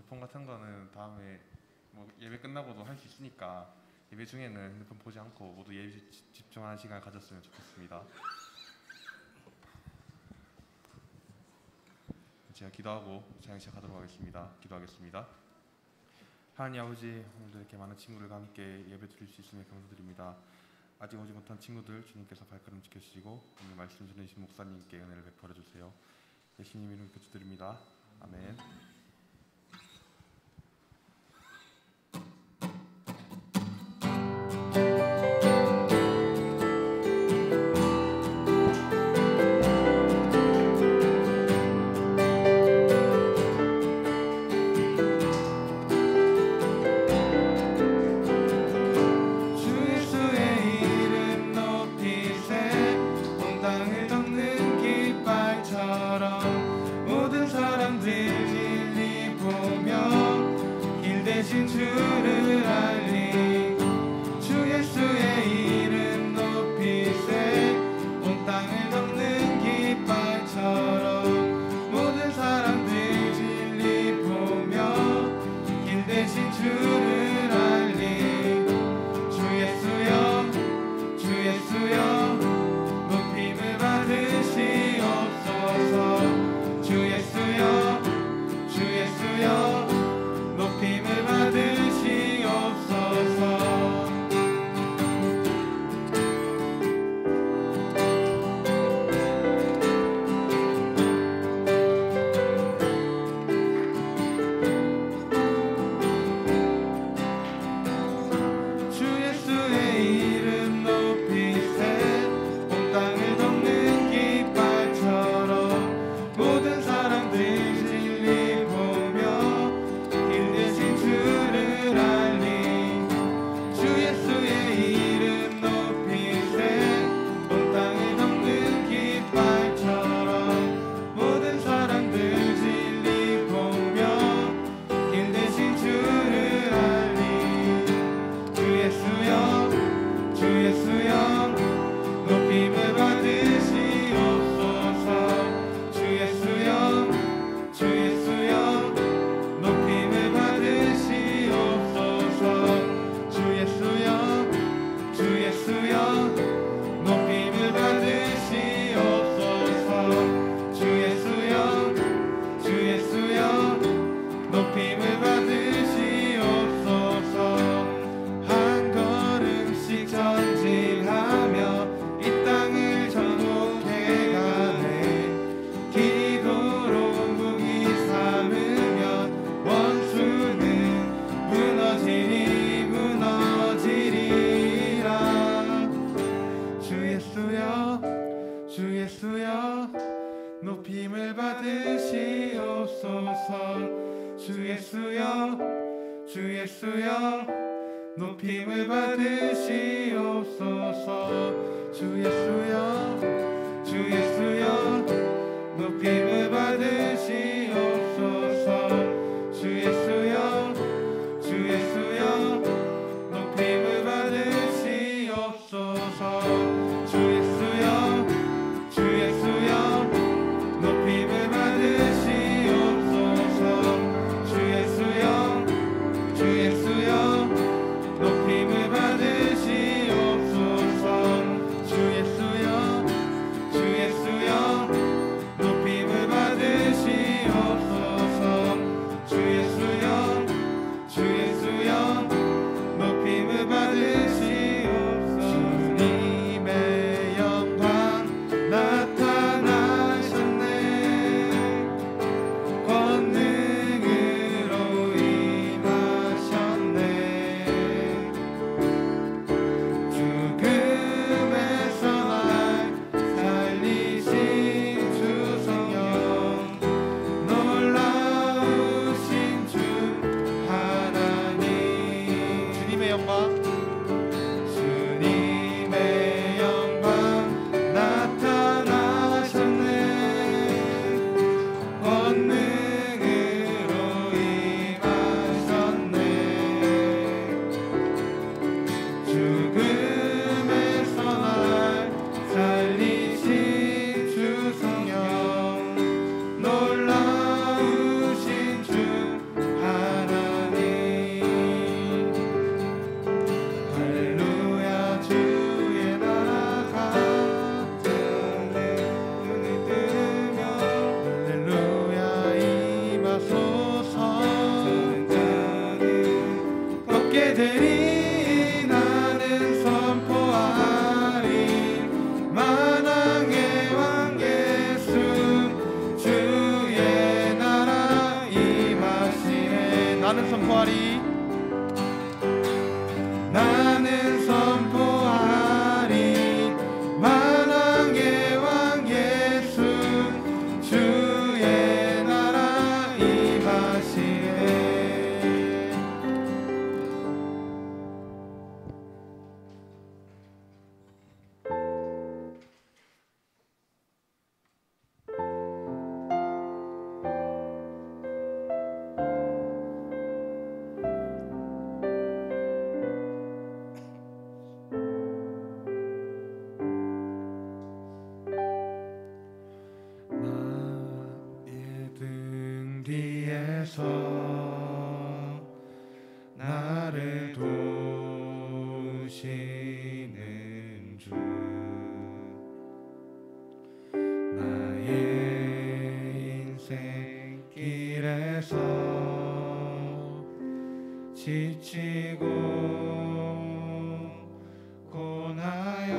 핸드폰 같은 거는 다음에 뭐 예배 끝나고도 할 수 있으니까 예배 중에는 핸드폰 보지 않고 모두 예배 집중하는 시간을 가졌으면 좋겠습니다. 제가 기도하고 찬양 시작하도록 하겠습니다. 기도하겠습니다. 하나님 아버지, 오늘도 이렇게 많은 친구들과 함께 예배 드릴 수 있음에 감사드립니다. 아직 오지 못한 친구들 주님께서 발걸음 지켜주시고 오늘 말씀 전해주신 목사님께 은혜를 베풀어 주세요. 예수님 이름으로 기도드립니다. 아멘. 높임을 받으시옵소서. 주 예수여, 주 예수여, 높임을 받으시옵소서. 주 예수여, 주 예수여, 높임을 받으시옵소서. 주 예수여, 주 예수여, 높임을 받으시옵소서. 주 예수여, 주 예수여, 높임을 받으시옵소서. 주 예수여, 주 예수여, 높임을 받으시옵소서. 나는 선포하리 나는 선포하리 만왕의 왕 예수 주의 나라 임하시네. 나의 등 뒤에서 나를 도우시는 주 나의 인생 길에서 지치고 고나여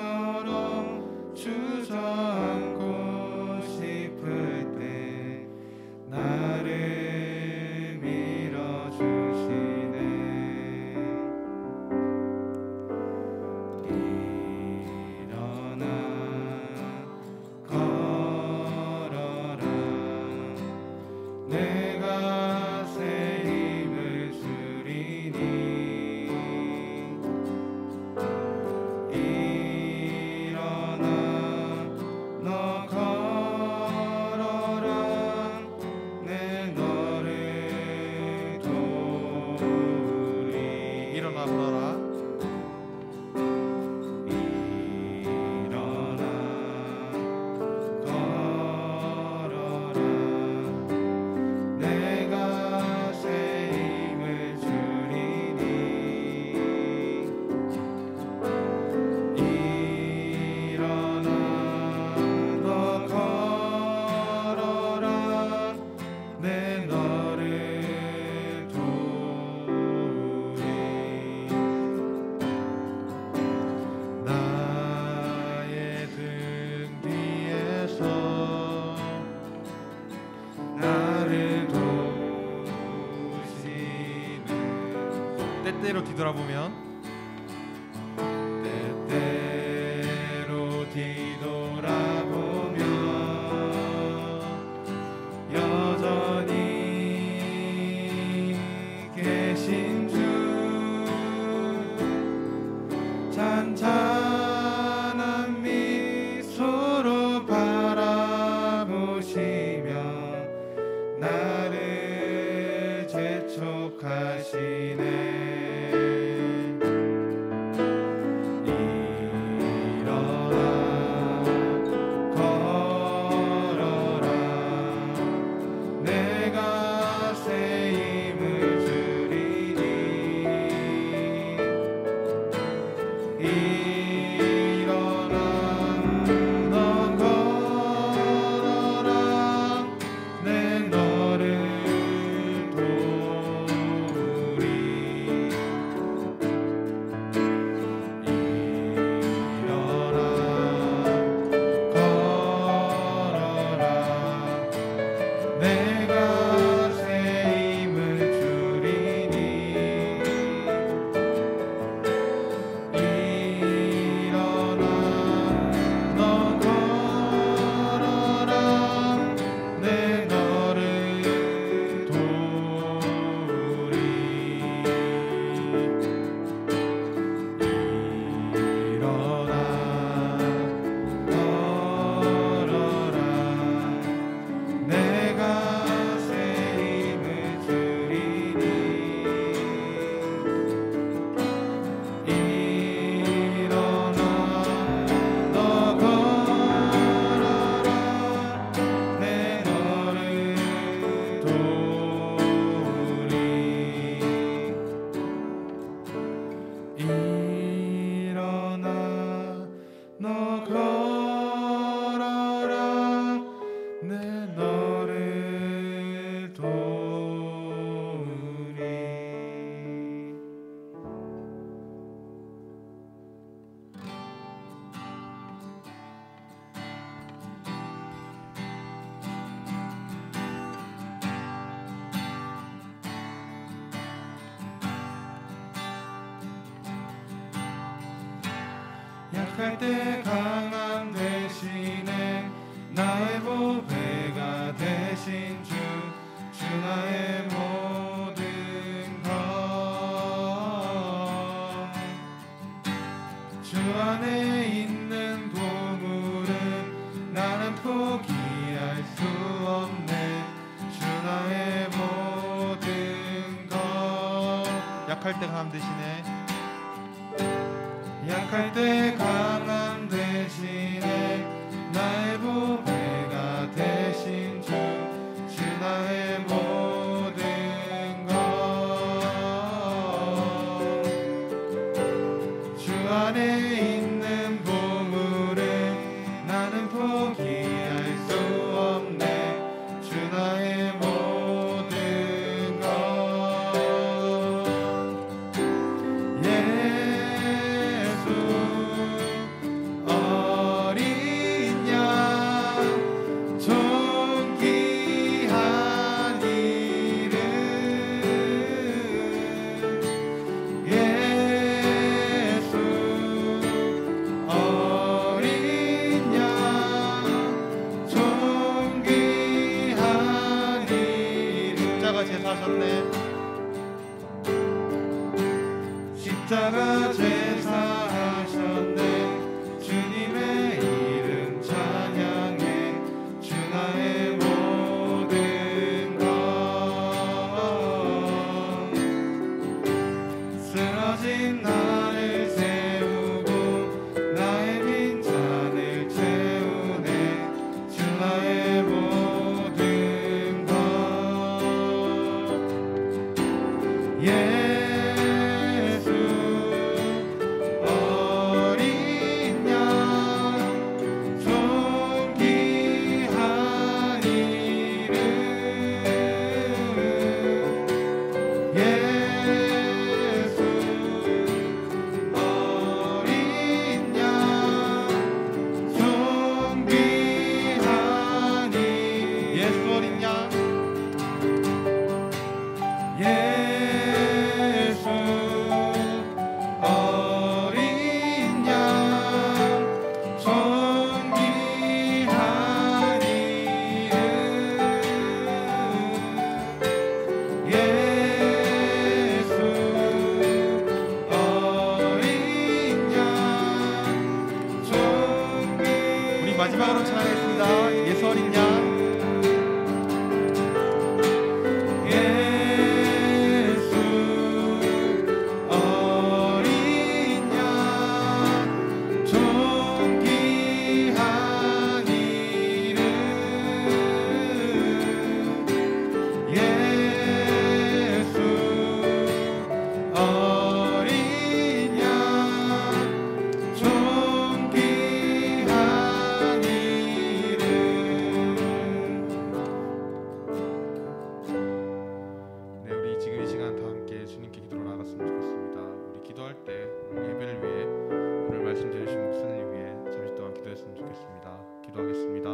매일처럼 주저앉고 싶을 때 나를 밀어주시네. 일어나 걸어라 내가 새 힘을 주리니 일어나 너 걸어라 내 너를 도우리. 일어나 걸어라 일어나 걸어라 내가 새 힘을 주리니 일어나 너 걸어라 내 너를 도우리. 나의 등 뒤에서 나를 도우시는 때때로 뒤돌아보면 때때로 뒤돌아보면 여전히 계신 주 잔잔한 미소로 바라보시며 나를 재촉하시네. 약할 때 강함 대신에 나의 보배가 되신 주 나의 모든 것 주 안에 있는 보물은 나는 포기할 수 없네 주 나의 모든 것 약할 때 강함 대신에 약할 때 강함 대신에 나의 보배가 되신 주 나의 모든 것 주 안에 있는 보물은 나는 포기할 수 없네 주 나의 모든 것 예수 어린 양 존귀한 이름 예수 어린 양 존귀한 이름 십자가 제사하셨네 십자가 제사하셨네 주님의 이름 찬양해 주 나의 모든 것 쓰러진 나를 세우고 나의 빈잔을 채우네 주 나의 모든 것 예수 어린 양 존귀한 이름 예수 어린 양 존귀한 이름 예수 어린 양 예수 어린 양 존귀한 이름 예수 어린 양 존귀 우리 마지막으로 찬양하겠습니다. 예수 어린 양 예수 어린 양 존귀한 이름 예수 어린 양 존귀한 이름 네, 우리 지금 이 시간 다 함께 주님께 기도로 나갔으면 좋겠습니다. 우리 기도할 때 오늘 예배를 위해 오늘 말씀 들으신 목사님 위해 잠시 동안 기도했으면 좋겠습니다. 기도하겠습니다.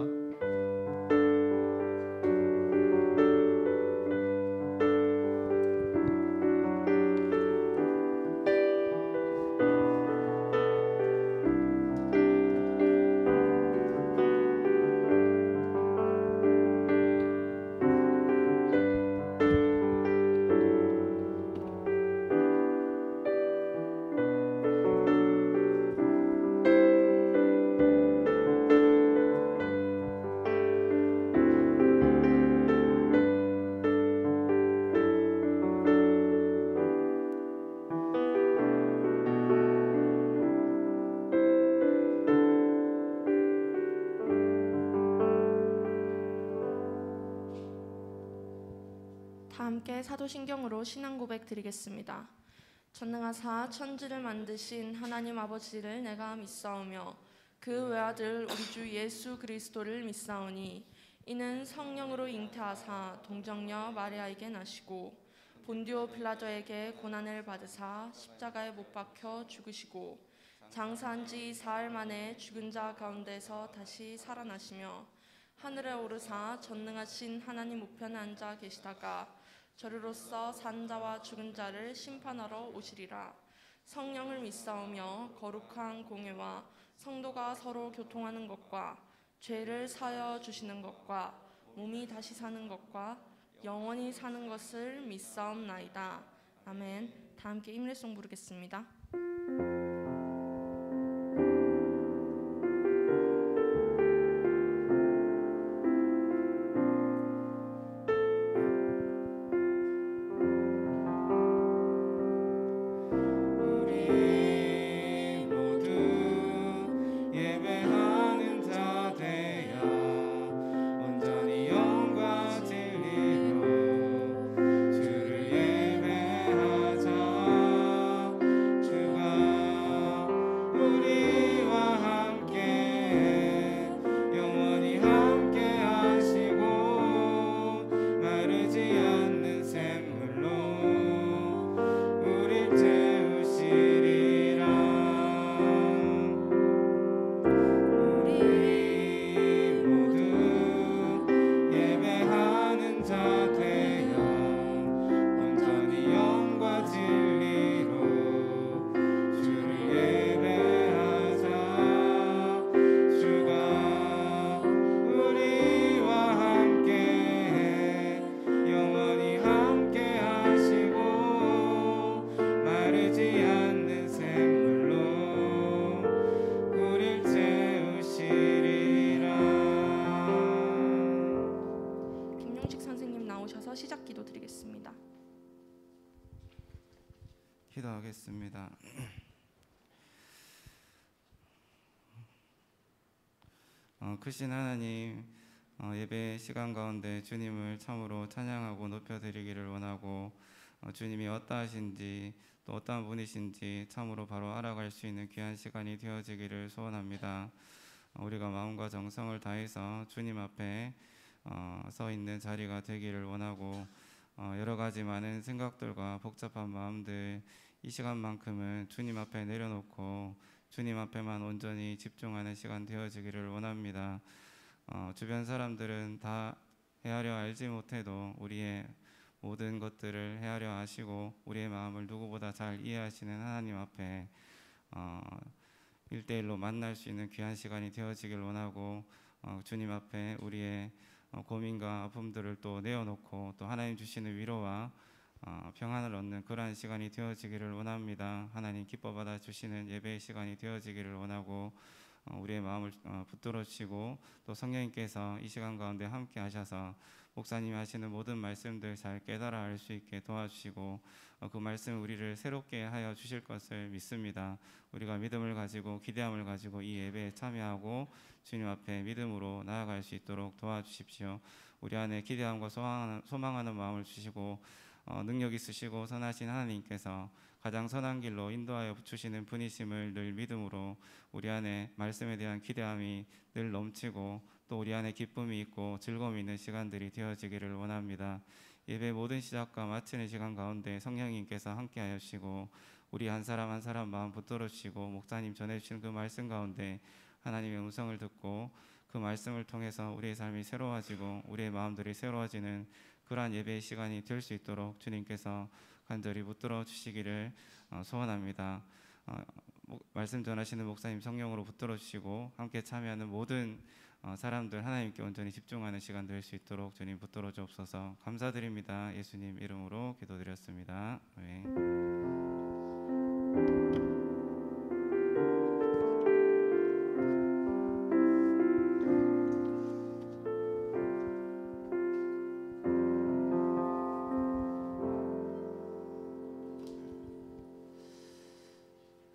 다 함께 사도신경으로 신앙 고백 드리겠습니다. 전능하사 천지를 만드신 하나님 아버지를 내가 믿사오며 그 외아들 우리 주 예수 그리스도를 믿사오니 이는 성령으로 잉태하사 동정녀 마리아에게 나시고 본디오 빌라도에게 고난을 받으사 십자가에 못 박혀 죽으시고 장사한 지 사흘 만에 죽은 자 가운데서 다시 살아나시며 하늘에 오르사 전능하신 하나님 우편에 앉아 계시다가 저리로서 산 자와 죽은 자를 심판하러 오시리라. 성령을 믿사오며 거룩한 공회와 성도가 서로 교통하는 것과 죄를 사여 주시는 것과 몸이 다시 사는 것과 영원히 사는 것을 믿사옵나이다. 아멘. 다 함께 임례송 부르겠습니다. 시작 기도 드리겠습니다. 기도하겠습니다. 크신 하나님, 예배 시간 가운데 주님을 참으로 찬양하고 높여드리기를 원하고 주님이 어떠하신지 또 어떠한 분이신지 참으로 바로 알아갈 수 있는 귀한 시간이 되어지기를 소원합니다. 우리가 마음과 정성을 다해서 주님 앞에 서 있는 자리가 되기를 원하고 여러 가지 많은 생각들과 복잡한 마음들 이 시간만큼은 주님 앞에 내려놓고 주님 앞에만 온전히 집중하는 시간 되어지기를 원합니다. 주변 사람들은 다 헤아려 알지 못해도 우리의 모든 것들을 헤아려 아시고 우리의 마음을 누구보다 잘 이해하시는 하나님 앞에 1대1로 만날 수 있는 귀한 시간이 되어지길 원하고 주님 앞에 우리의 고민과 아픔들을 또 내어놓고 또 하나님 주시는 위로와 평안을 얻는 그러한 시간이 되어지기를 원합니다. 하나님 기뻐 받아 주시는 예배의 시간이 되어지기를 원하고 우리의 마음을 붙들어 주시고 또 성령님께서 이 시간 가운데 함께 하셔서 목사님이 하시는 모든 말씀들 잘 깨달아 알 수 있게 도와주시고 그 말씀 우리를 새롭게 하여 주실 것을 믿습니다. 우리가 믿음을 가지고 기대함을 가지고 이 예배에 참여하고 주님 앞에 믿음으로 나아갈 수 있도록 도와주십시오. 우리 안에 기대함과 소망하는 마음을 주시고 능력 있으시고 선하신 하나님께서 가장 선한 길로 인도하여 주시는 분이심을 늘 믿음으로 우리 안에 말씀에 대한 기대함이 늘 넘치고 또 우리 안에 기쁨이 있고 즐거움이 있는 시간들이 되어지기를 원합니다. 예배 모든 시작과 마치는 시간 가운데 성령님께서 함께하여 주시고 우리 한 사람 한 사람 마음 붙들어 주시고 목사님 전해주시는 그 말씀 가운데 하나님의 음성을 듣고 그 말씀을 통해서 우리의 삶이 새로워지고 우리의 마음들이 새로워지는 그러한 예배의 시간이 될 수 있도록 주님께서 간절히 붙들어 주시기를 소원합니다. 말씀 전하시는 목사님 성령으로 붙들어 주시고 함께 참여하는 모든 사람들 하나님께 온전히 집중하는 시간 될 수 있도록 주님 붙들어 주옵소서. 감사드립니다. 예수님 이름으로 기도드렸습니다. 아멘.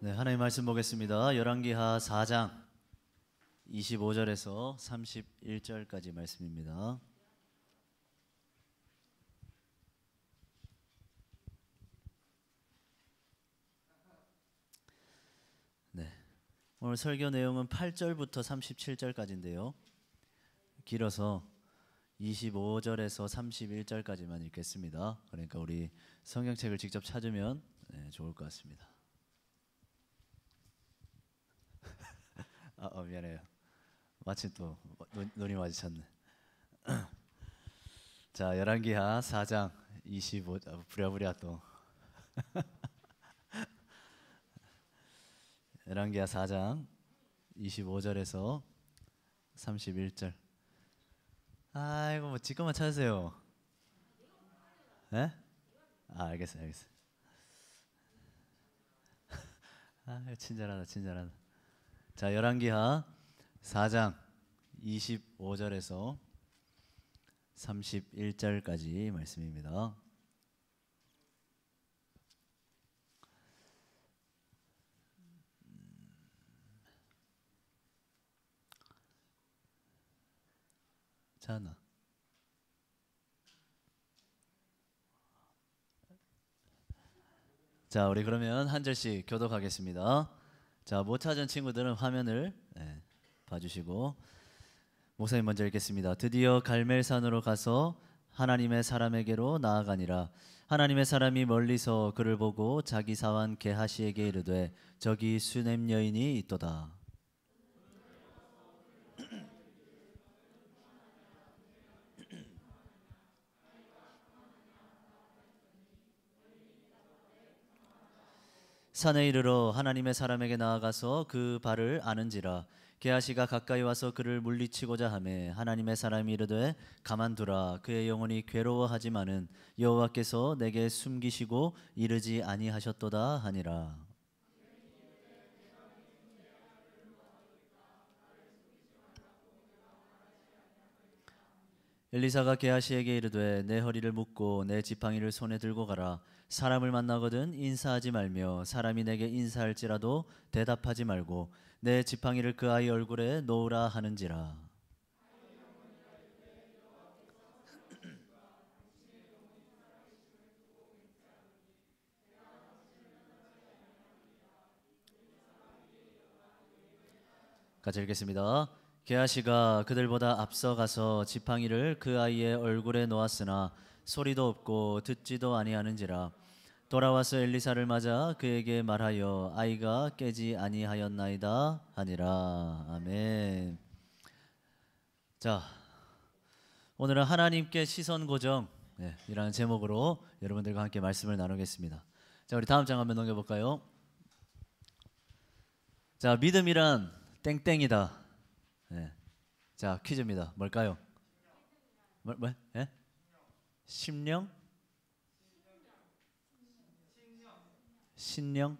네, 하나님 말씀 보겠습니다. 열왕기하 4장 25절에서 31절까지 말씀입니다. 네, 오늘 설교 내용은 8절부터 37절까지인데요. 길어서 25절에서 31절까지만 읽겠습니다. 그러니까 우리 성경책을 직접 찾으면 좋을 것 같습니다. 미안해요. 마침 또 눈이 마주쳤네. 자, 열왕기하 4장 25 부랴부랴 또 열왕기하 4장 25절에서 31절. 아이고 뭐 지금만 찾으세요. 예? 아 알겠어요. 아 친절하다. 자 열왕기하 4장 25절에서 31절까지 말씀입니다. 찾았나? 자, 우리 그러면 한 절씩 교독하겠습니다. 자, 못 찾은 친구들은 화면을 봐주시고 목사님 먼저 읽겠습니다. 드디어 갈멜산으로 가서 하나님의 사람에게로 나아가니라. 하나님의 사람이 멀리서 그를 보고 자기 사환 게하시에게 이르되 저기 수넴 여인이 있도다. 산에 이르러 하나님의 사람에게 나아가서 그 발을 아는지라. 게하시가 가까이 와서 그를 물리치고자 하매 하나님의 사람이 이르되 가만두라. 그의 영혼이 괴로워하지만은 여호와께서 내게 숨기시고 이르지 아니하셨도다 하니라. 엘리사가 게하시에게 이르되 내 허리를 묶고 내 지팡이를 손에 들고 가라. 사람을 만나거든 인사하지 말며 사람이 내게 인사할지라도 대답하지 말고 내 지팡이를 그 아이 얼굴에 놓으라 하는지라. 같이 읽겠습니다. 게하시가 그들보다 앞서가서 지팡이를 그 아이의 얼굴에 놓았으나 소리도 없고 듣지도 아니하는지라. 돌아와서 엘리사를 맞아 그에게 말하여 아이가 깨지 아니하였나이다 하니라. 아멘. 자, 오늘은 하나님께 시선 고정 이라는 제목으로 여러분들과 함께 말씀을 나누겠습니다. 자, 우리 다음 장 한번 넘겨볼까요? 자, 믿음이란 땡땡이다. 자, 퀴즈입니다. 뭘까요? 뭐? 예? 심령? 신령?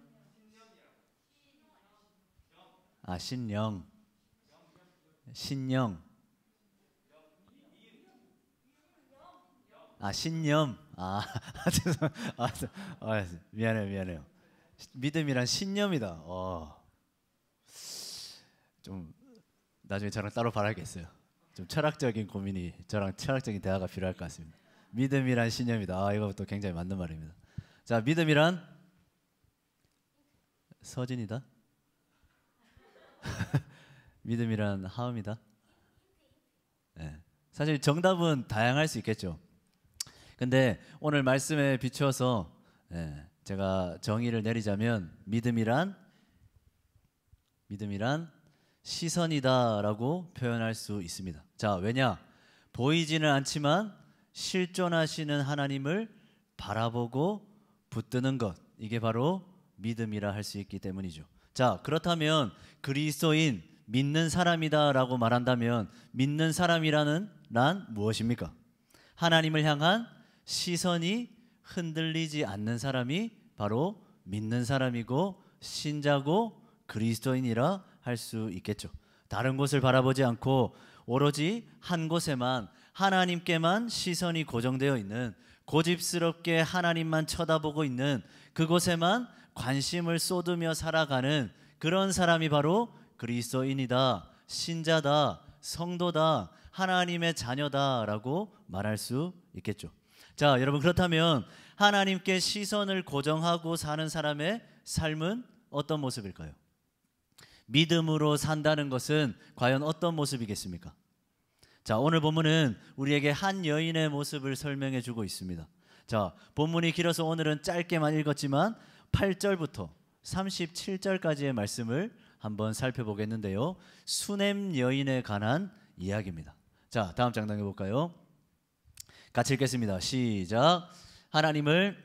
아, 신령. 신령. 아, 신념. 아, 미안해요. 믿음이란 신념이다. 좀 나중에 저랑 따로 바라겠어요. 좀 철학적인 고민이 저랑 철학적인 대화가 필요할 것 같습니다. 믿음이란 신념이다. 아, 이것도 굉장히 맞는 말입니다. 자, 믿음이란 서진이다. 믿음이란 하음이다. 사실 정답은 다양할 수 있겠죠. 근데 오늘 말씀에 비추어서 제가 정의를 내리자면 믿음이란 시선이다라고 표현할 수 있습니다. 자, 왜냐? 보이지는 않지만 실존하시는 하나님을 바라보고 붙드는 것, 이게 바로 믿음이라 할 수 있기 때문이죠. 자, 그렇다면 그리스도인 믿는 사람이다라고 말한다면 믿는 사람이라는 란 무엇입니까? 하나님을 향한 시선이 흔들리지 않는 사람이 바로 믿는 사람이고 신자고 그리스도인이라 할 수 있겠죠. 다른 곳을 바라보지 않고 오로지 한 곳에만 하나님께만 시선이 고정되어 있는, 고집스럽게 하나님만 쳐다보고 있는, 그곳에만 관심을 쏟으며 살아가는 그런 사람이 바로 그리스도인이다, 신자다, 성도다, 하나님의 자녀다라고 말할 수 있겠죠. 자, 여러분, 그렇다면 하나님께 시선을 고정하고 사는 사람의 삶은 어떤 모습일까요? 믿음으로 산다는 것은 과연 어떤 모습이겠습니까? 자, 오늘 본문은 우리에게 한 여인의 모습을 설명해 주고 있습니다. 자, 본문이 길어서 오늘은 짧게만 읽었지만 8절부터 37절까지의 말씀을 한번 살펴보겠는데요. 수넴 여인에 관한 이야기입니다. 자, 다음 장 당겨볼까요? 같이 읽겠습니다. 시작. 하나님을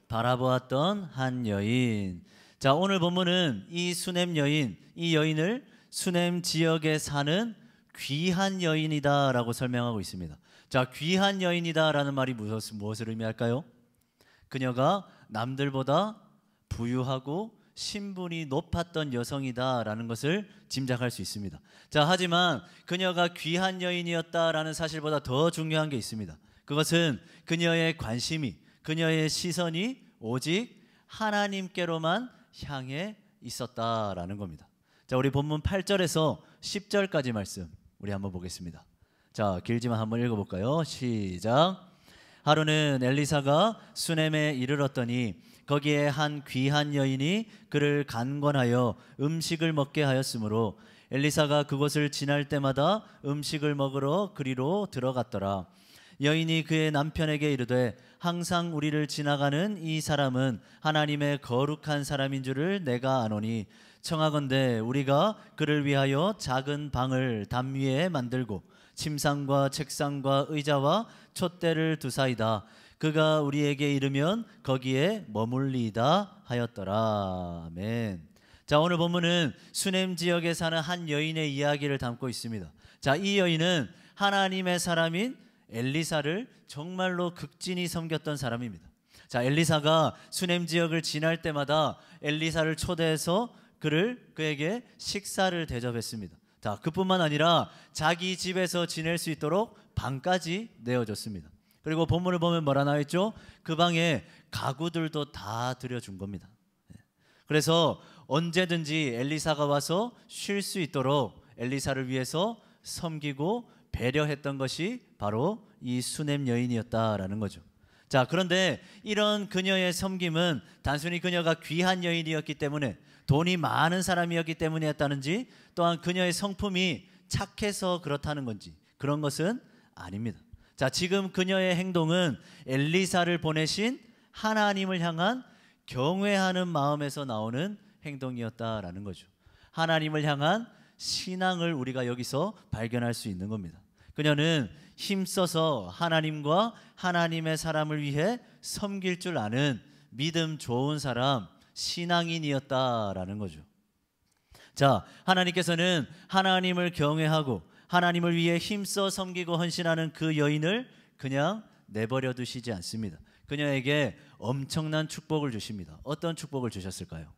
바라보았던 한 여인. 자, 오늘 본문은 이 수넴 여인, 이 여인을 수넴 지역에 사는 귀한 여인이다라고 설명하고 있습니다. 자, 귀한 여인이다라는 말이 무엇을 의미할까요? 그녀가 남들보다 부유하고 신분이 높았던 여성이다라는 것을 짐작할 수 있습니다. 자, 하지만 그녀가 귀한 여인이었다라는 사실보다 더 중요한 게 있습니다. 그것은 그녀의 관심이, 그녀의 시선이 오직 하나님께로만 향해 있었다라는 겁니다. 자, 우리 본문 8절에서 10절까지 말씀 우리 한번 보겠습니다. 자, 길지만 한번 읽어볼까요? 시작. 하루는 엘리사가 수넴에 이르렀더니 거기에 한 귀한 여인이 그를 간권하여 음식을 먹게 하였으므로 엘리사가 그곳을 지날 때마다 음식을 먹으러 그리로 들어갔더라. 여인이 그의 남편에게 이르되 항상 우리를 지나가는 이 사람은 하나님의 거룩한 사람인 줄을 내가 아노니 청하건대 우리가 그를 위하여 작은 방을 담 위에 만들고 침상과 책상과 의자와 촛대를 두사이다. 그가 우리에게 이르면 거기에 머물리이다 하였더라. 아멘. 자, 오늘 본문은 수넴 지역에 사는 한 여인의 이야기를 담고 있습니다. 자, 이 여인은 하나님의 사람인 엘리사를 정말로 극진히 섬겼던 사람입니다. 자, 엘리사가 수넴 지역을 지날 때마다 엘리사를 초대해서 그에게 식사를 대접했습니다. 자, 그뿐만 아니라 자기 집에서 지낼 수 있도록 방까지 내어줬습니다. 그리고 본문을 보면 뭐라 나와 있죠? 그 방에 가구들도 다 들여준 겁니다. 그래서 언제든지 엘리사가 와서 쉴 수 있도록 엘리사를 위해서 섬기고 배려했던 것이 바로 이 수넴 여인이었다라는 거죠. 자, 그런데 이런 그녀의 섬김은 단순히 그녀가 귀한 여인이었기 때문에, 돈이 많은 사람이었기 때문이었다는지, 또한 그녀의 성품이 착해서 그렇다는 건지, 그런 것은 아닙니다. 자, 지금 그녀의 행동은 엘리사를 보내신 하나님을 향한 경외하는 마음에서 나오는 행동이었다라는 거죠. 하나님을 향한 신앙을 우리가 여기서 발견할 수 있는 겁니다. 그녀는 힘써서 하나님과 하나님의 사람을 위해 섬길 줄 아는 믿음 좋은 사람, 신앙인이었다라는 거죠. 자, 하나님께서는 하나님을 경외하고 하나님을 위해 힘써 섬기고 헌신하는 그 여인을 그냥 내버려 두시지 않습니다. 그녀에게 엄청난 축복을 주십니다. 어떤 축복을 주셨을까요?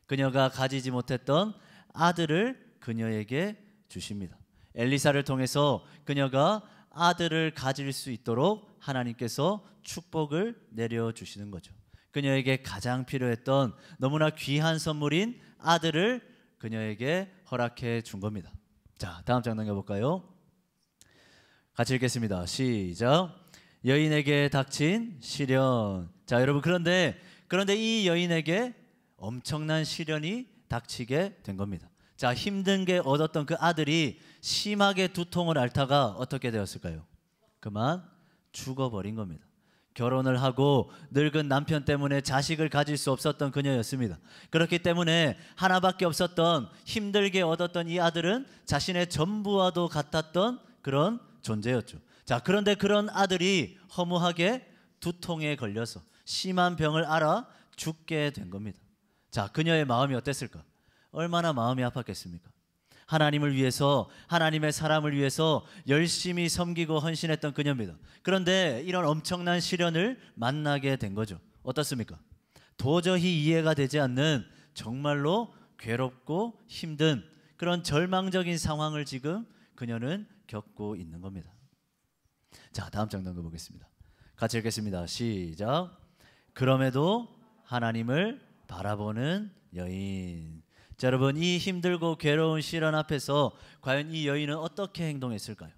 그녀가 가지지 못했던 아들을 그녀에게 주십니다. 엘리사를 통해서 그녀가 아들을 가질 수 있도록 하나님께서 축복을 내려주시는 거죠. 그녀에게 가장 필요했던 너무나 귀한 선물인 아들을 그녀에게 허락해 준 겁니다. 자, 다음 장 넘겨볼까요? 같이 읽겠습니다. 시작. 여인에게 닥친 시련. 자, 여러분, 그런데 이 여인에게 엄청난 시련이 닥치게 된 겁니다. 자, 힘든 게 얻었던 그 아들이 심하게 두통을 앓다가 어떻게 되었을까요? 그만 죽어버린 겁니다. 결혼을 하고 늙은 남편 때문에 자식을 가질 수 없었던 그녀였습니다. 그렇기 때문에 하나밖에 없었던, 힘들게 얻었던 이 아들은 자신의 전부와도 같았던 그런 존재였죠. 자, 그런데 그런 아들이 허무하게 두통에 걸려서 심한 병을 앓아 죽게 된 겁니다. 자, 그녀의 마음이 어땠을까? 얼마나 마음이 아팠겠습니까? 하나님을 위해서, 하나님의 사람을 위해서 열심히 섬기고 헌신했던 그녀입니다. 그런데 이런 엄청난 시련을 만나게 된 거죠. 어떻습니까? 도저히 이해가 되지 않는, 정말로 괴롭고 힘든 그런 절망적인 상황을 지금 그녀는 겪고 있는 겁니다. 자, 다음 장 넘겨보겠습니다. 같이 읽겠습니다. 시작. 그럼에도 하나님을 바라보는 여인. 자, 여러분, 이 힘들고 괴로운 시련 앞에서 과연 이 여인은 어떻게 행동했을까요?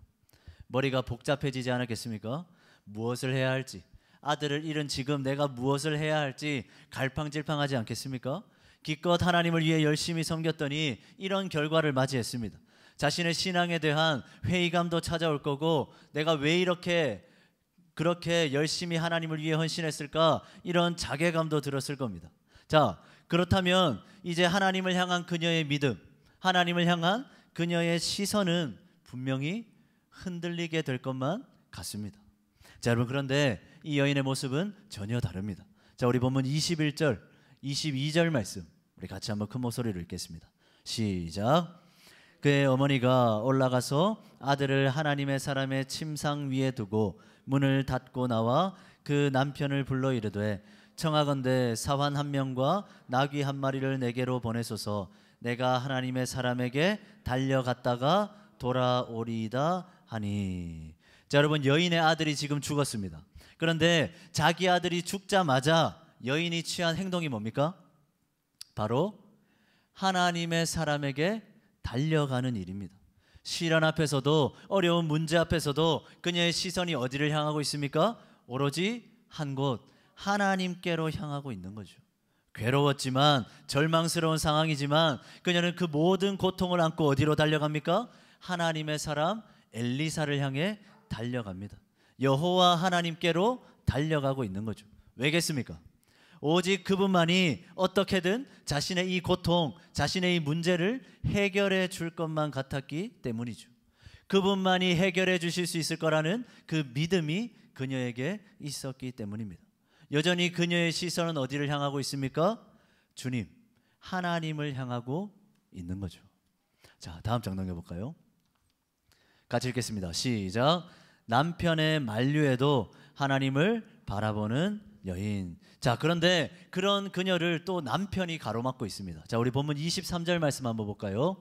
머리가 복잡해지지 않았겠습니까? 무엇을 해야 할지, 아들을 잃은 지금 내가 무엇을 해야 할지 갈팡질팡하지 않겠습니까? 기껏 하나님을 위해 열심히 섬겼더니 이런 결과를 맞이했습니다. 자신의 신앙에 대한 회의감도 찾아올 거고, 내가 왜 그렇게 열심히 하나님을 위해 헌신했을까, 이런 자괴감도 들었을 겁니다. 자, 그렇다면 이제 하나님을 향한 그녀의 믿음, 하나님을 향한 그녀의 시선은 분명히 흔들리게 될 것만 같습니다. 자, 여러분, 그런데 이 여인의 모습은 전혀 다릅니다. 자, 우리 본문 21절, 22절 말씀 우리 같이 한번 큰 목소리로 읽겠습니다. 시작. 그의 어머니가 올라가서 아들을 하나님의 사람의 침상 위에 두고 문을 닫고 나와 그 남편을 불러 이르되 청하건대 사환 한 명과 나귀 한 마리를 내게로 보내소서. 내가 하나님의 사람에게 달려갔다가 돌아오리이다 하니. 자, 여러분, 여인의 아들이 지금 죽었습니다. 그런데 자기 아들이 죽자마자 여인이 취한 행동이 뭡니까? 바로 하나님의 사람에게 달려가는 일입니다. 시련 앞에서도, 어려운 문제 앞에서도 그녀의 시선이 어디를 향하고 있습니까? 오로지 한 곳, 하나님께로 향하고 있는 거죠. 괴로웠지만, 절망스러운 상황이지만 그녀는 그 모든 고통을 안고 어디로 달려갑니까? 하나님의 사람 엘리사를 향해 달려갑니다. 여호와 하나님께로 달려가고 있는 거죠. 왜겠습니까? 오직 그분만이 어떻게든 자신의 이 고통, 자신의 이 문제를 해결해 줄 것만 같았기 때문이죠. 그분만이 해결해 주실 수 있을 거라는 그 믿음이 그녀에게 있었기 때문입니다. 여전히 그녀의 시선은 어디를 향하고 있습니까? 주님, 하나님을 향하고 있는 거죠. 자, 다음 장 넘겨볼까요? 같이 읽겠습니다. 시작. 남편의 만류에도 하나님을 바라보는 여인. 자, 그런데 그런 그녀를 또 남편이 가로막고 있습니다. 자, 우리 본문 23절 말씀 한번 볼까요?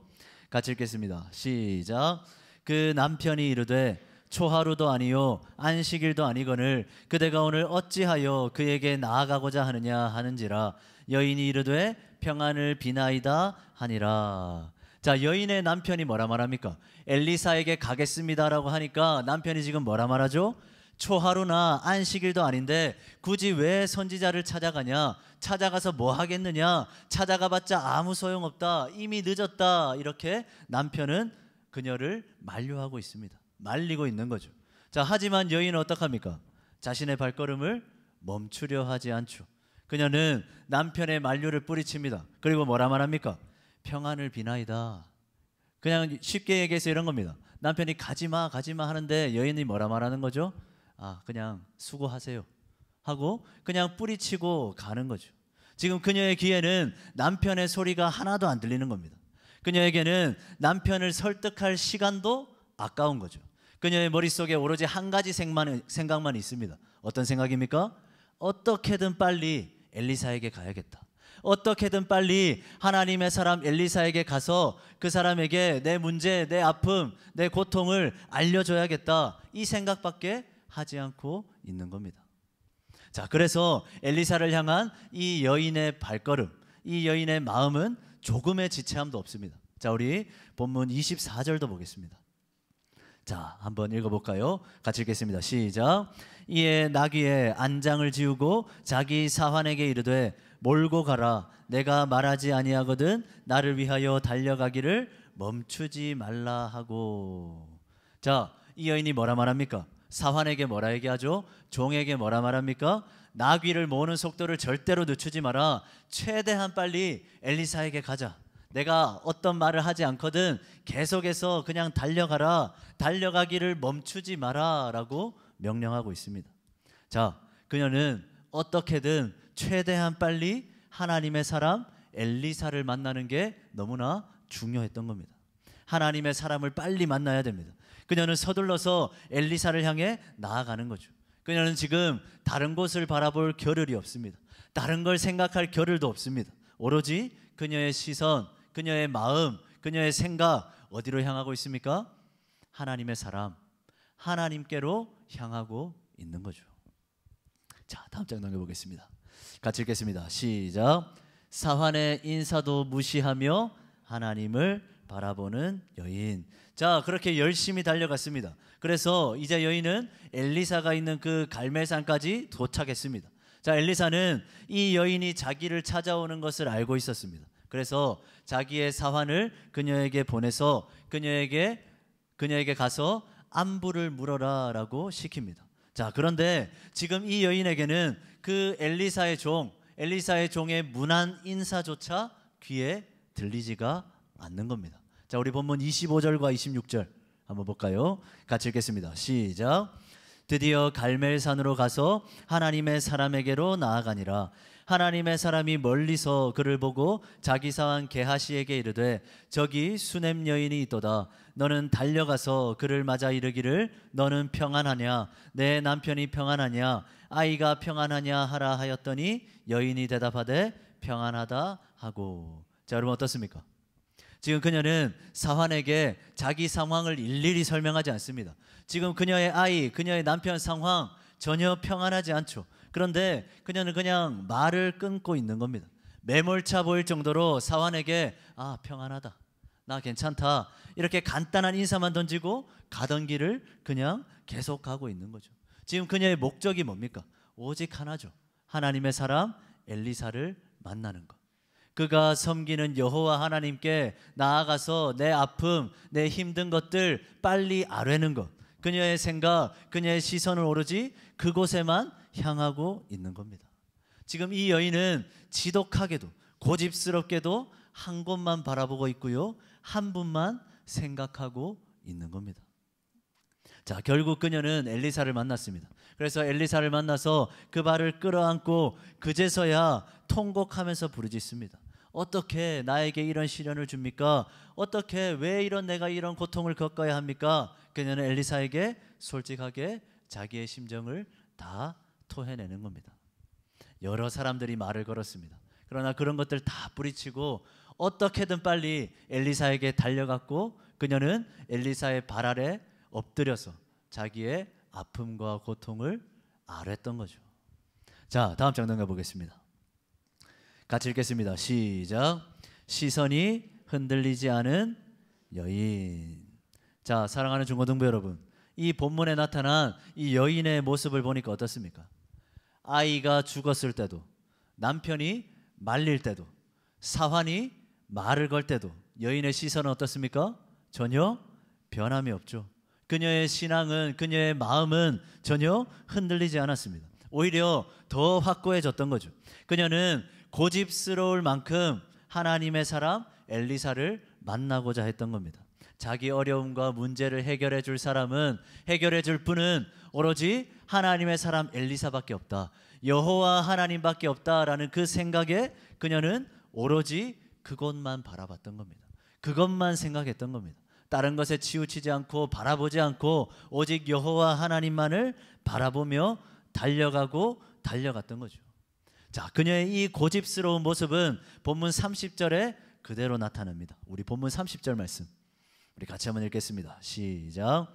같이 읽겠습니다. 시작. 그 남편이 이르되 초하루도 아니요 안식일도 아니거늘 그대가 오늘 어찌하여 그에게 나아가고자 하느냐 하는지라. 여인이 이르되 평안을 비나이다 하니라. 자, 여인의 남편이 뭐라 말합니까? 엘리사에게 가겠습니다라고 하니까 남편이 지금 뭐라 말하죠? 초하루나 안식일도 아닌데 굳이 왜 선지자를 찾아가냐? 찾아가서 뭐 하겠느냐? 찾아가봤자 아무 소용없다. 이미 늦었다. 이렇게 남편은 그녀를 만류하고 있습니다. 말리고 있는 거죠. 자, 하지만 여인은 어떡합니까? 자신의 발걸음을 멈추려 하지 않죠. 그녀는 남편의 만류를 뿌리칩니다. 그리고 뭐라 말합니까? 평안을 비나이다. 그냥 쉽게 얘기해서 이런 겁니다. 남편이 가지마 가지마 하는데 여인이 뭐라 말하는 거죠? 아, 그냥 수고하세요 하고 그냥 뿌리치고 가는 거죠. 지금 그녀의 귀에는 남편의 소리가 하나도 안 들리는 겁니다. 그녀에게는 남편을 설득할 시간도 아까운 거죠. 그녀의 머릿속에 오로지 한 가지 생각만 있습니다. 어떤 생각입니까? 어떻게든 빨리 엘리사에게 가야겠다. 어떻게든 빨리 하나님의 사람 엘리사에게 가서 그 사람에게 내 문제, 내 아픔, 내 고통을 알려줘야겠다. 이 생각밖에 하지 않고 있는 겁니다. 자, 그래서 엘리사를 향한 이 여인의 발걸음, 이 여인의 마음은 조금의 지체함도 없습니다. 자, 우리 본문 24절도 보겠습니다. 자, 한번 읽어볼까요? 같이 읽겠습니다. 시작. 이에 나귀의 안장을 지우고 자기 사환에게 이르되 몰고 가라. 내가 말하지 아니하거든 나를 위하여 달려가기를 멈추지 말라 하고. 자, 이 여인이 뭐라 말합니까? 사환에게 뭐라 얘기하죠? 종에게 뭐라 말합니까? 나귀를 모으는 속도를 절대로 늦추지 마라. 최대한 빨리 엘리사에게 가자. 내가 어떤 말을 하지 않거든 계속해서 그냥 달려가라. 달려가기를 멈추지 마라 라고 명령하고 있습니다. 자, 그녀는 어떻게든 최대한 빨리 하나님의 사람 엘리사를 만나는 게 너무나 중요했던 겁니다. 하나님의 사람을 빨리 만나야 됩니다. 그녀는 서둘러서 엘리사를 향해 나아가는 거죠. 그녀는 지금 다른 곳을 바라볼 겨를이 없습니다. 다른 걸 생각할 겨를도 없습니다. 오로지 그녀의 시선, 그녀의 마음, 그녀의 생각 어디로 향하고 있습니까? 하나님의 사람, 하나님께로 향하고 있는 거죠. 자, 다음 장 넘겨보겠습니다. 같이 읽겠습니다. 시작. 사환의 인사도 무시하며 하나님을 바라보는 여인. 자, 그렇게 열심히 달려갔습니다. 그래서 이제 여인은 엘리사가 있는 그 갈멜산까지 도착했습니다. 자, 엘리사는 이 여인이 자기를 찾아오는 것을 알고 있었습니다. 그래서 자기의 사환을 그녀에게 보내서 그녀에게 가서 안부를 물어라라고 시킵니다. 자, 그런데 지금 이 여인에게는 그 엘리사의 종의 문안 인사조차 귀에 들리지가 않는 겁니다. 자, 우리 본문 25절과 26절 한번 볼까요? 같이 읽겠습니다. 시작. 드디어 갈멜산으로 가서 하나님의 사람에게로 나아가니라. 하나님의 사람이 멀리서 그를 보고 자기 사환 게하시에게 이르되 저기 수넴 여인이 있도다. 너는 달려가서 그를 맞아 이르기를 너는 평안하냐? 내 남편이 평안하냐? 아이가 평안하냐 하라 하였더니 여인이 대답하되 평안하다 하고. 자, 여러분 어떻습니까? 지금 그녀는 사환에게 자기 상황을 일일이 설명하지 않습니다. 지금 그녀의 아이, 그녀의 남편 상황 전혀 평안하지 않죠. 그런데 그녀는 그냥 말을 끊고 있는 겁니다. 매몰차 보일 정도로 사환에게 평안하다, 나 괜찮다, 이렇게 간단한 인사만 던지고 가던 길을 그냥 계속 가고 있는 거죠. 지금 그녀의 목적이 뭡니까? 오직 하나죠. 하나님의 사람 엘리사를 만나는 것. 그가 섬기는 여호와 하나님께 나아가서 내 아픔, 내 힘든 것들 빨리 아뢰는 것. 그녀의 생각, 그녀의 시선을 오로지 그곳에만 향하고 있는 겁니다. 지금 이 여인은 지독하게도 고집스럽게도 한 곳만 바라보고 있고요, 한 분만 생각하고 있는 겁니다. 자, 결국 그녀는 엘리사를 만났습니다. 그래서 엘리사를 만나서 그 발을 끌어안고 그제서야 통곡하면서 부르짖습니다. 어떻게 나에게 이런 시련을 줍니까? 어떻게 왜 내가 이런 고통을 겪어야 합니까? 그녀는 엘리사에게 솔직하게 자기의 심정을 다 토해내는 겁니다. 여러 사람들이 말을 걸었습니다. 그러나 그런 것들 다 뿌리치고 어떻게든 빨리 엘리사에게 달려갔고 그녀는 엘리사의 발 아래 엎드려서 자기의 아픔과 고통을 아뢰었던 거죠. 자, 다음 장 넘겨 보겠습니다. 같이 읽겠습니다. 시작. 시선이 흔들리지 않은 여인. 자, 사랑하는 중고등부 여러분, 이 본문에 나타난 이 여인의 모습을 보니까 어떻습니까? 아이가 죽었을 때도, 남편이 말릴 때도, 사환이 말을 걸 때도 여인의 시선은 어떻습니까? 전혀 변함이 없죠. 그녀의 신앙은, 그녀의 마음은 전혀 흔들리지 않았습니다. 오히려 더 확고해졌던 거죠. 그녀는 고집스러울 만큼 하나님의 사람 엘리사를 만나고자 했던 겁니다. 자기 어려움과 문제를 해결해 줄 사람은, 해결해 줄 분은 오로지 하나님의 사람 엘리사밖에 없다, 여호와 하나님밖에 없다라는 그 생각에 그녀는 오로지 그것만 바라봤던 겁니다. 그것만 생각했던 겁니다. 다른 것에 치우치지 않고 바라보지 않고 오직 여호와 하나님만을 바라보며 달려갔던 거죠. 자, 그녀의 이 고집스러운 모습은 본문 30절에 그대로 나타납니다. 우리 본문 30절 말씀 우리 같이 한번 읽겠습니다. 시작.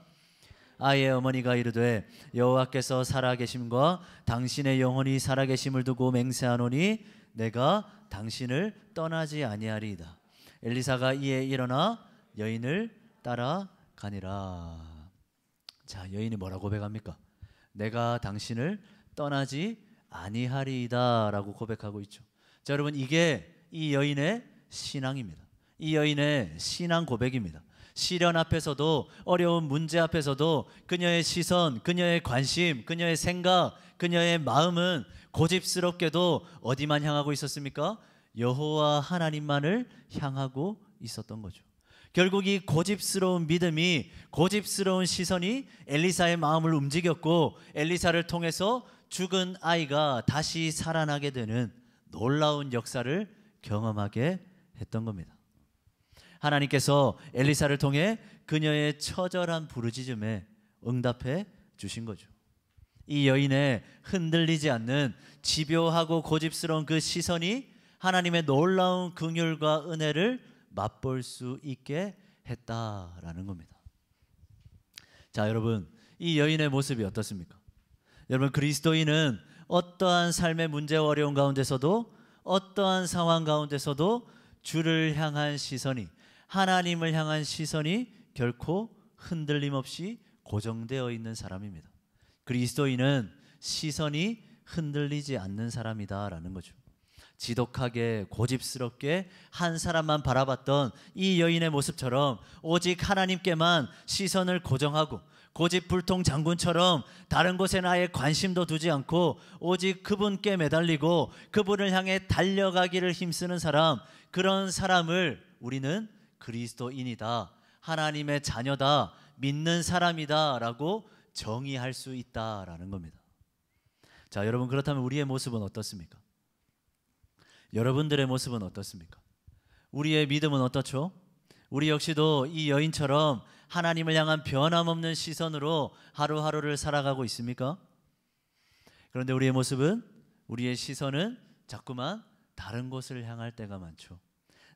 아이의 어머니가 이르되 여호와께서 살아계심과 당신의 영혼이 살아계심을 두고 맹세하노니 내가 당신을 떠나지 아니하리이다. 엘리사가 이에 일어나 여인을 따라가니라. 자, 여인이 뭐라고 고백합니까? 내가 당신을 떠나지 아니하리이다 라고 고백하고 있죠. 자, 여러분, 이게 이 여인의 신앙입니다. 이 여인의 신앙 고백입니다. 시련 앞에서도, 어려운 문제 앞에서도 그녀의 시선, 그녀의 관심, 그녀의 생각, 그녀의 마음은 고집스럽게도 어디만 향하고 있었습니까? 여호와 하나님만을 향하고 있었던 거죠. 결국 이 고집스러운 믿음이, 고집스러운 시선이 엘리사의 마음을 움직였고 엘리사를 통해서 죽은 아이가 다시 살아나게 되는 놀라운 역사를 경험하게 했던 겁니다. 하나님께서 엘리사를 통해 그녀의 처절한 부르짖음에 응답해 주신 거죠. 이 여인의 흔들리지 않는 집요하고 고집스러운 그 시선이 하나님의 놀라운 긍휼과 은혜를 맛볼 수 있게 했다라는 겁니다. 자, 여러분, 이 여인의 모습이 어떻습니까? 여러분, 그리스도인은 어떠한 삶의 문제와 어려움 가운데서도, 어떠한 상황 가운데서도 주를 향한 시선이, 하나님을 향한 시선이 결코 흔들림 없이 고정되어 있는 사람입니다. 그리스도인은 시선이 흔들리지 않는 사람이다라는 거죠. 지독하게 고집스럽게 한 사람만 바라봤던 이 여인의 모습처럼 오직 하나님께만 시선을 고정하고 고집불통 장군처럼 다른 곳에 나의 관심도 두지 않고 오직 그분께 매달리고 그분을 향해 달려가기를 힘쓰는 사람, 그런 사람을 우리는 그리스도인이다, 하나님의 자녀다, 믿는 사람이다 라고 정의할 수 있다라는 겁니다. 자, 여러분 그렇다면 우리의 모습은 어떻습니까? 여러분들의 모습은 어떻습니까? 우리의 믿음은 어떻죠? 우리 역시도 이 여인처럼 하나님을 향한 변함없는 시선으로 하루하루를 살아가고 있습니까? 그런데 우리의 모습은, 우리의 시선은 자꾸만 다른 곳을 향할 때가 많죠.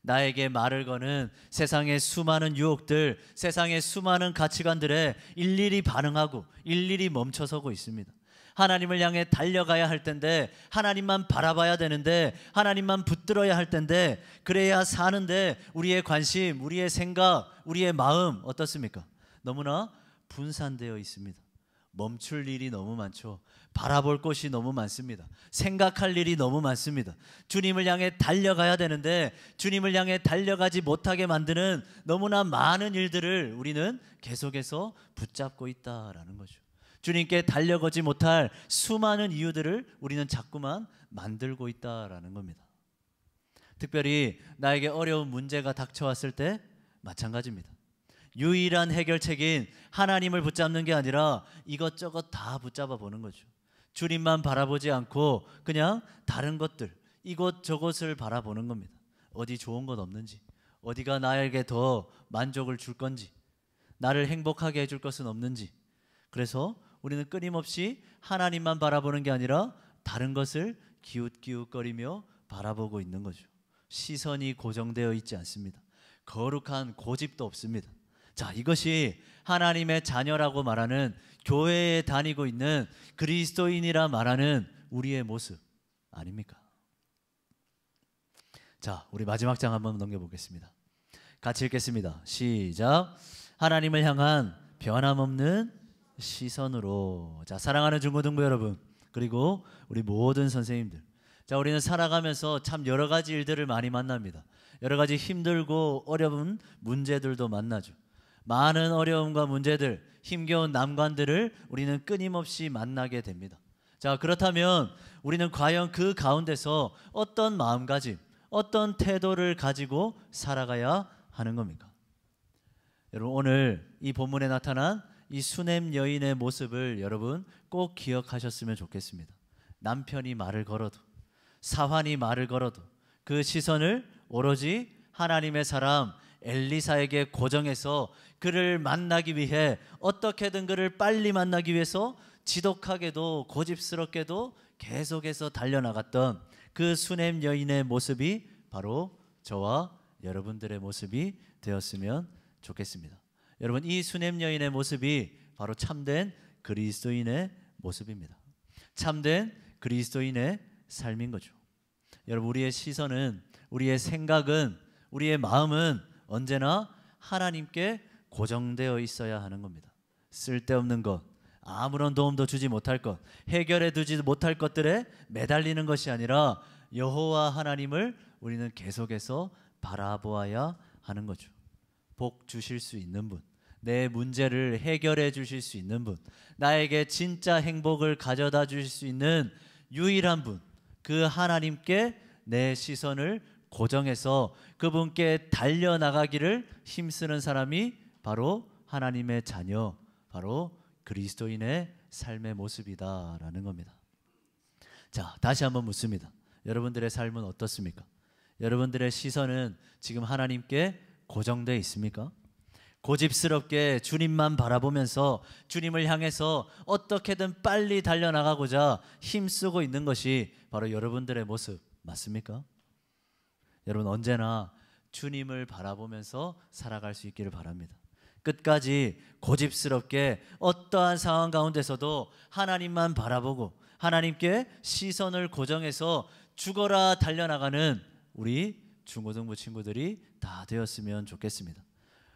나에게 말을 거는 세상의 수많은 유혹들, 세상의 수많은 가치관들에 일일이 반응하고 일일이 멈춰서고 있습니다. 하나님을 향해 달려가야 할 텐데, 하나님만 바라봐야 되는데, 하나님만 붙들어야 할 텐데, 그래야 사는데 우리의 관심, 우리의 생각, 우리의 마음 어떻습니까? 너무나 분산되어 있습니다. 멈출 일이 너무 많죠. 바라볼 곳이 너무 많습니다. 생각할 일이 너무 많습니다. 주님을 향해 달려가야 되는데 주님을 향해 달려가지 못하게 만드는 너무나 많은 일들을 우리는 계속해서 붙잡고 있다라는 거죠. 주님께 달려가지 못할 수많은 이유들을 우리는 자꾸만 만들고 있다라는 겁니다. 특별히 나에게 어려운 문제가 닥쳐왔을 때 마찬가지입니다. 유일한 해결책인 하나님을 붙잡는 게 아니라 이것저것 다 붙잡아 보는 거죠. 주님만 바라보지 않고 그냥 다른 것들, 이곳저곳을 바라보는 겁니다. 어디 좋은 것 없는지, 어디가 나에게 더 만족을 줄 건지, 나를 행복하게 해줄 것은 없는지. 그래서 우리는 끊임없이 하나님만 바라보는 게 아니라 다른 것을 기웃기웃거리며 바라보고 있는 거죠. 시선이 고정되어 있지 않습니다. 거룩한 고집도 없습니다. 자, 이것이 하나님의 자녀라고 말하는, 교회에 다니고 있는 그리스도인이라 말하는 우리의 모습 아닙니까? 자, 우리 마지막 장 한번 넘겨보겠습니다. 같이 읽겠습니다. 시작. 하나님을 향한 변함없는 시선으로. 자, 사랑하는 중고등부 여러분, 그리고 우리 모든 선생님들, 자, 우리는 살아가면서 참 여러 가지 일들을 많이 만납니다. 여러 가지 힘들고 어려운 문제들도 만나죠. 많은 어려움과 문제들, 힘겨운 난관들을 우리는 끊임없이 만나게 됩니다. 자, 그렇다면 우리는 과연 그 가운데서 어떤 마음가짐, 어떤 태도를 가지고 살아가야 하는 겁니까? 여러분, 오늘 이 본문에 나타난 이 수넴 여인의 모습을 여러분 꼭 기억하셨으면 좋겠습니다. 남편이 말을 걸어도, 사환이 말을 걸어도 그 시선을 오로지 하나님의 사람 엘리사에게 고정해서 그를 만나기 위해, 어떻게든 그를 빨리 만나기 위해서 지독하게도 고집스럽게도 계속해서 달려나갔던 그 수넴 여인의 모습이 바로 저와 여러분들의 모습이 되었으면 좋겠습니다. 여러분, 이 수넴 여인의 모습이 바로 참된 그리스도인의 모습입니다. 참된 그리스도인의 삶인 거죠. 여러분, 우리의 시선은, 우리의 생각은, 우리의 마음은 언제나 하나님께 고정되어 있어야 하는 겁니다. 쓸데없는 것, 아무런 도움도 주지 못할 것, 해결해 두지 못할 것들에 매달리는 것이 아니라 여호와 하나님을 우리는 계속해서 바라보아야 하는 거죠. 복 주실 수 있는 분, 내 문제를 해결해 주실 수 있는 분, 나에게 진짜 행복을 가져다 주실 수 있는 유일한 분, 그 하나님께 내 시선을 고정해서 그분께 달려나가기를 힘쓰는 사람이 바로 하나님의 자녀, 바로 그리스도인의 삶의 모습이다라는 겁니다. 자, 다시 한번 묻습니다. 여러분들의 삶은 어떻습니까? 여러분들의 시선은 지금 하나님께 고정되어 있습니까? 고집스럽게 주님만 바라보면서 주님을 향해서 어떻게든 빨리 달려나가고자 힘쓰고 있는 것이 바로 여러분들의 모습 맞습니까? 여러분, 언제나 주님을 바라보면서 살아갈 수 있기를 바랍니다. 끝까지 고집스럽게 어떠한 상황 가운데서도 하나님만 바라보고 하나님께 시선을 고정해서 죽어라 달려나가는 우리 중고등부 친구들이 다 되었으면 좋겠습니다.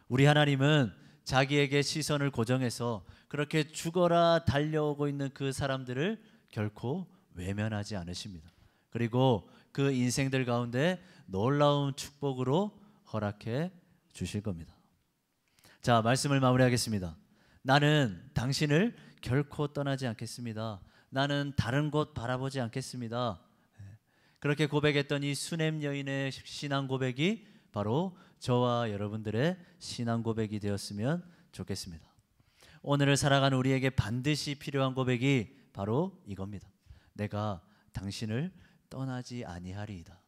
우리 하나님은 자기에게 시선을 고정해서 그렇게 죽어라 달려오고 있는 그 사람들을 결코 외면하지 않으십니다. 그리고 그 인생들 가운데 놀라운 축복으로 허락해 주실 겁니다. 자, 말씀을 마무리하겠습니다. 나는 당신을 결코 떠나지 않겠습니다. 나는 다른 곳 바라보지 않겠습니다. 그렇게 고백했던 이 수넴 여인의 신앙 고백이 바로 저와 여러분들의 신앙 고백이 되었으면 좋겠습니다. 오늘을 살아가는 우리에게 반드시 필요한 고백이 바로 이겁니다. 내가 당신을 떠나지 아니하리이다.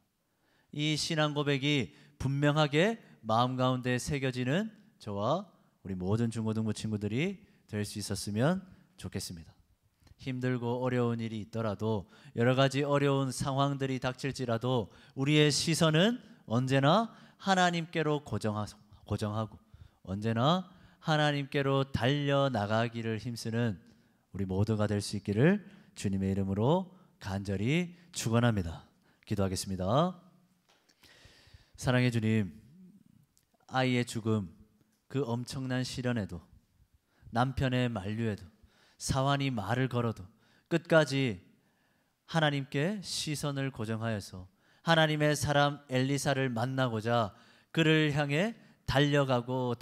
이 신앙 고백이 분명하게 마음 가운데 새겨지는 저와 우리 모든 중고등부 친구들이 될 수 있었으면 좋겠습니다. 힘들고 어려운 일이 있더라도, 여러 가지 어려운 상황들이 닥칠지라도 우리의 시선은 언제나 하나님께로 고정하고 언제나 하나님께로 달려나가기를 힘쓰는 우리 모두가 될 수 있기를 주님의 이름으로 간절히 축원합니다. 기도하겠습니다. 사랑의 주님, 아이의 죽음, 그 엄청난 시련에도, 남편의 만류에도, 사환이 말을 걸어도 끝까지 하나님께 시선을 고정하여서 하나님의 사람 엘리사를 만나고자 그를 향해 달려가고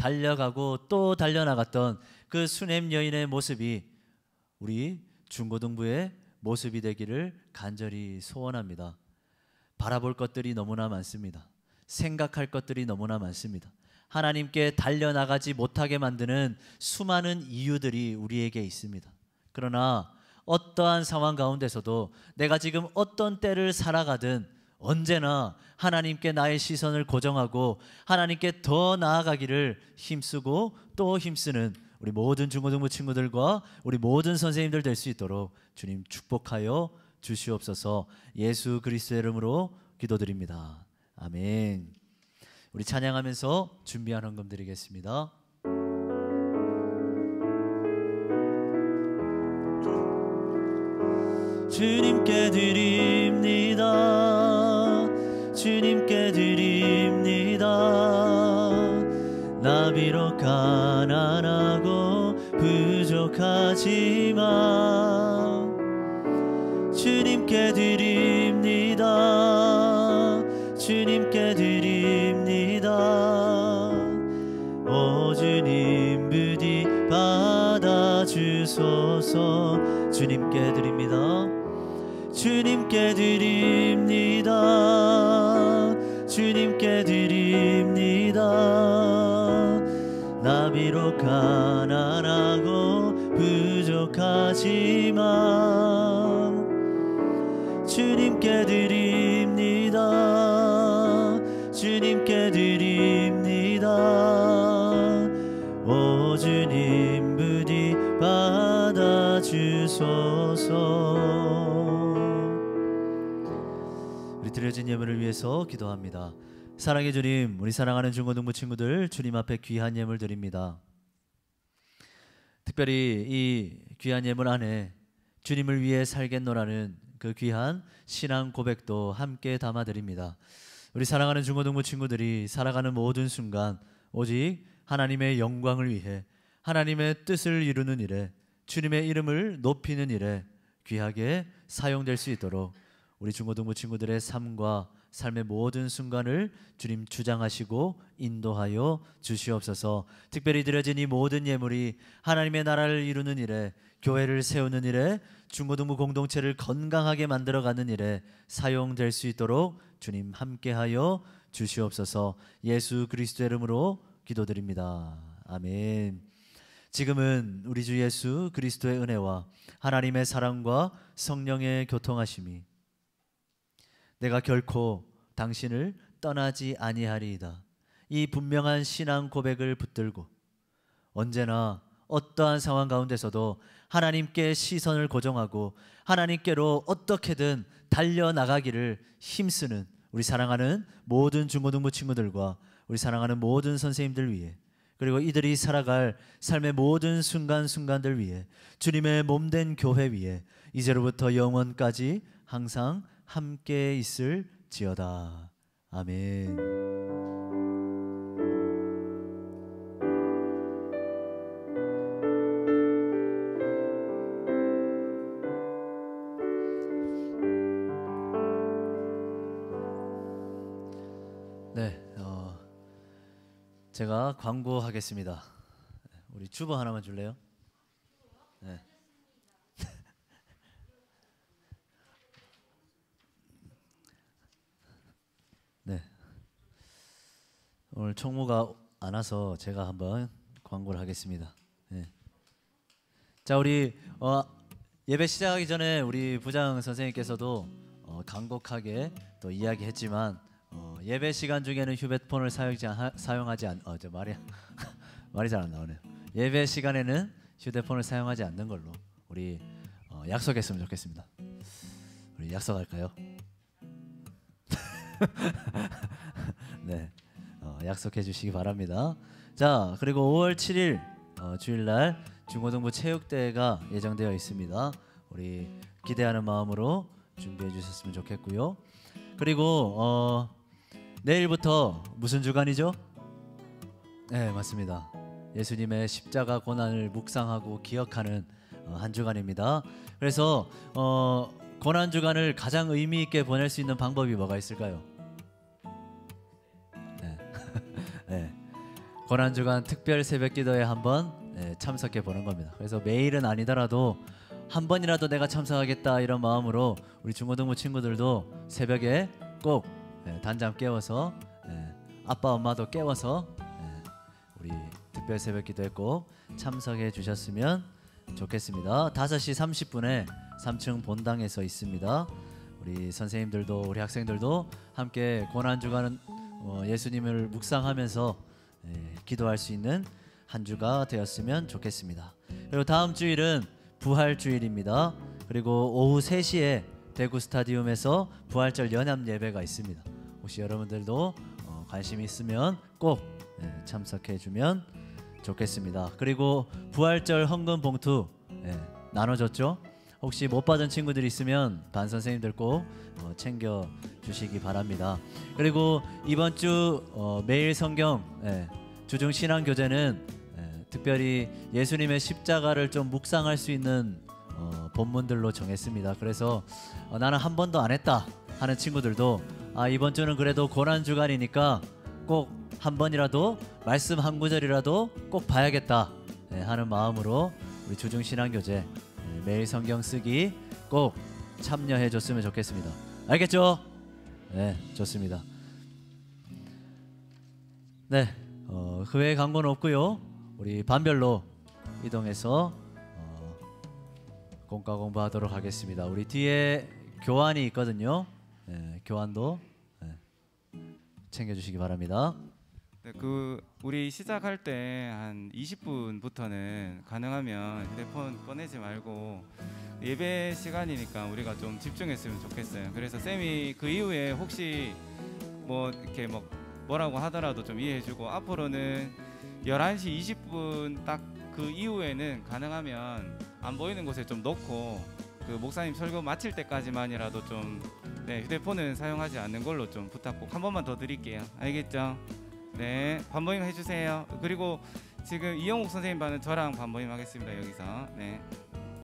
또 달려나갔던 그 수넴 여인의 모습이 우리 중고등부의 모습이 되기를 간절히 소원합니다. 바라볼 것들이 너무나 많습니다. 생각할 것들이 너무나 많습니다. 하나님께 달려나가지 못하게 만드는 수많은 이유들이 우리에게 있습니다. 그러나 어떠한 상황 가운데서도 내가 지금 어떤 때를 살아가든 언제나 하나님께 나의 시선을 고정하고 하나님께 더 나아가기를 힘쓰고 또 힘쓰는 우리 모든 중고등부 친구들과 우리 모든 선생님들 될 수 있도록 주님 축복하여 주시옵소서. 예수 그리스도의 이름으로 기도드립니다. 아멘. 우리 찬양하면서 준비한 헌금 드리겠습니다. 주님께 드립니다. 주님께 드립니다. 나 비록 가난하고 부족하지만 주님께 드립니다. 주님께 드립니다. 오 주님 부디 받아주소서. 주님께 드립니다. 주님께 드립니다. 주님께 드립니다. 나 비록 가난하고 부족하지만 주님께 드립니다. 주님께 드립니다. 오 주님 부디 받아주소서. 우리 드려진 예물을 위해서 기도합니다. 사랑의 주님, 우리 사랑하는 중고등부 친구들 주님 앞에 귀한 예물 드립니다. 특별히 이 귀한 예물 안에 주님을 위해 살겠노라는 그 귀한 신앙 고백도 함께 담아드립니다. 우리 사랑하는 중고등부 친구들이 살아가는 모든 순간 오직 하나님의 영광을 위해 하나님의 뜻을 이루는 일에 주님의 이름을 높이는 일에 귀하게 사용될 수 있도록 우리 중고등부 친구들의 삶과 삶의 모든 순간을 주님 주장하시고 인도하여 주시옵소서. 특별히 드려진 이 모든 예물이 하나님의 나라를 이루는 일에, 교회를 세우는 일에, 중고등부 공동체를 건강하게 만들어가는 일에 사용될 수 있도록 주님 함께하여 주시옵소서. 예수 그리스도의 이름으로 기도드립니다. 아멘. 지금은 우리 주 예수 그리스도의 은혜와 하나님의 사랑과 성령의 교통하심이 내가 결코 당신을 떠나지 아니하리이다, 이 분명한 신앙 고백을 붙들고 언제나 어떠한 상황 가운데서도 하나님께 시선을 고정하고 하나님께로 어떻게든 달려나가기를 힘쓰는 우리 사랑하는 모든 중고등부 친구들과 우리 사랑하는 모든 선생님들 위해, 그리고 이들이 살아갈 삶의 모든 순간순간들 위해, 주님의 몸된 교회 위에 이제로부터 영원까지 항상 함께 있을지어다. 아멘. 네, 제가 광고하겠습니다. 우리 주보 하나만 줄래요? 네. 네. 오늘 총무가 안 와서 제가 한번 광고를 하겠습니다. 네. 자, 우리 예배 시작하기 전에 우리 부장 선생님께서도 간곡하게 또 이야기했지만 예배 시간 중에는 휴대폰을 사용하지 말이 잘 안 나오네요. 예배 시간에는 휴대폰을 사용하지 않는 걸로 우리 약속했으면 좋겠습니다. 우리 약속할까요? 네, 약속해 주시기 바랍니다. 자, 그리고 5월 7일 주일날 중고등부 체육대회가 예정되어 있습니다. 우리 기대하는 마음으로 준비해 주셨으면 좋겠고요. 그리고 내일부터 무슨 주간이죠? 네, 맞습니다. 예수님의 십자가 고난을 묵상하고 기억하는 한 주간입니다. 그래서 고난 주간을 가장 의미 있게 보낼 수 있는 방법이 뭐가 있을까요? 네. 네. 고난 주간 특별 새벽 기도에 한번 참석해 보는 겁니다. 그래서 매일은 아니더라도 한 번이라도 내가 참석하겠다 이런 마음으로 우리 중고등부 친구들도 새벽에 꼭 단잠 깨워서 아빠 엄마도 깨워서 우리 특별 새벽 기도에 꼭 참석해 주셨으면 좋겠습니다. 5시 30분에 3층 본당에서 있습니다. 우리 선생님들도 우리 학생들도 함께 고난 주간은 예수님을 묵상하면서 기도할 수 있는 한 주가 되었으면 좋겠습니다. 그리고 다음 주일은 부활 주일입니다. 그리고 오후 3시에 대구 스타디움에서 부활절 연합 예배가 있습니다. 혹시 여러분들도 관심 있으면 꼭 참석해 주면 좋겠습니다. 그리고 부활절 헌금 봉투 나눠줬죠? 혹시 못 받은 친구들 있으면 반 선생님들 꼭 챙겨 주시기 바랍니다. 그리고 이번 주 매일 성경 주중 신앙 교재는 특별히 예수님의 십자가를 좀 묵상할 수 있는 본문들로 정했습니다. 그래서 나는 한 번도 안 했다 하는 친구들도 이번 주는 그래도 고난 주간이니까 꼭 한 번이라도 말씀 한 구절이라도 꼭 봐야겠다 하는 마음으로 우리 주중 신앙 교재 매일 성경 쓰기 꼭 참여해 줬으면 좋겠습니다. 알겠죠? 네, 좋습니다. 네, 그 외에 광고는 없고요. 우리 반별로 이동해서 공과 공부하도록 하겠습니다. 우리 뒤에 교환이 있거든요. 교환도 챙겨주시기 바랍니다. 네, 우리 시작할 때 한 20분부터는 가능하면 휴대폰 꺼내지 말고 예배 시간이니까 우리가 좀 집중했으면 좋겠어요. 그래서 쌤이 그 이후에 혹시 뭐 이렇게 뭐라고 하더라도 좀 이해해주고 앞으로는 11시 20분 딱 그 이후에는 가능하면 안 보이는 곳에 좀 놓고 그 목사님 설교 마칠 때까지만이라도 좀 휴대폰은 사용하지 않는 걸로 좀 부탁 꼭 한 번만 더 드릴게요. 알겠죠? 네, 반모임 해주세요. 그리고 지금 이영옥 선생님 반은 저랑 반모임 하겠습니다. 여기서. 네.